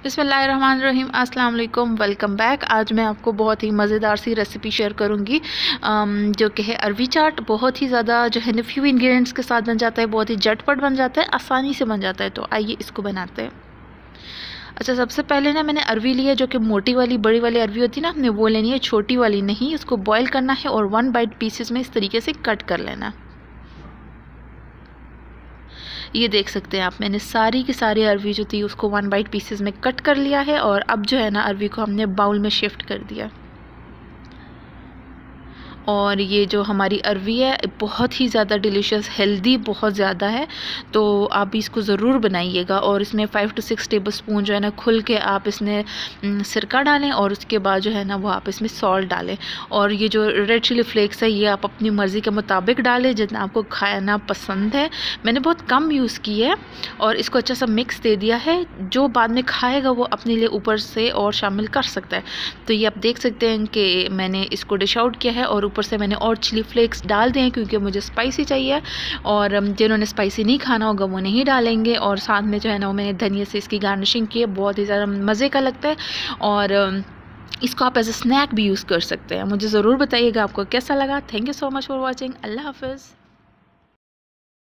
बिस्मिल्लाहिर्रहमानिर्रहीम, अस्सलाम वालेकुम, वेलकम बैक। आज मैं आपको बहुत ही मज़ेदार सी रेसिपी शेयर करूंगी जो कि है अरवी चाट। बहुत ही ज़्यादा जो है ना फ्यू इंग्रेडिएंट्स के साथ बन जाता है, बहुत ही झटपट बन जाता है, आसानी से बन जाता है। तो आइए इसको बनाते हैं। अच्छा, सबसे पहले ना मैंने अरवी ली है, जो कि मोटी वाली बड़ी वाली अरवी होती है ना, हमने वो लेनी है, छोटी वाली नहीं। इसको बॉयल करना है और 1 बाइट पीसेस में इस तरीके से कट कर लेना। ये देख सकते हैं आप, मैंने सारी की सारी अरवी जो थी उसको 1 बाइट पीसेस में कट कर लिया है। और अब जो है ना अरवी को हमने बाउल में शिफ्ट कर दिया। और ये जो हमारी अरवी है बहुत ही ज़्यादा डिलीशियस, हेल्दी बहुत ज़्यादा है, तो आप भी इसको ज़रूर बनाइएगा। और इसमें 5 to 6 टेबलस्पून जो है ना खुल के आप इसमें सिरका डालें, और उसके बाद जो है ना वो आप इसमें सॉल्ट डालें। और ये जो रेड चिली फ्लेक्स है ये आप अपनी मर्ज़ी के मुताबिक डालें, जितना आपको खाना पसंद है। मैंने बहुत कम यूज़ की है और इसको अच्छा सा मिक्स दे दिया है। जो बाद में खाएगा वो अपने लिए ऊपर से और शामिल कर सकता है। तो ये आप देख सकते हैं कि मैंने इसको डिश आउट किया है और ऊपर से मैंने और चिली फ्लेक्स डाल दिए हैं, क्योंकि मुझे स्पाइसी चाहिए। और जिन्होंने स्पाइसी नहीं खाना होगा वो नहीं डालेंगे। और साथ में जो है ना वो मैंने धनिया से इसकी गार्निशिंग की है, बहुत ही ज़्यादा मज़े का लगता है। और इसको आप एज ए स्नैक भी यूज़ कर सकते हैं। मुझे ज़रूर बताइएगा आपको कैसा लगा। Thank you so much for watching. अल्लाह हाफिज़।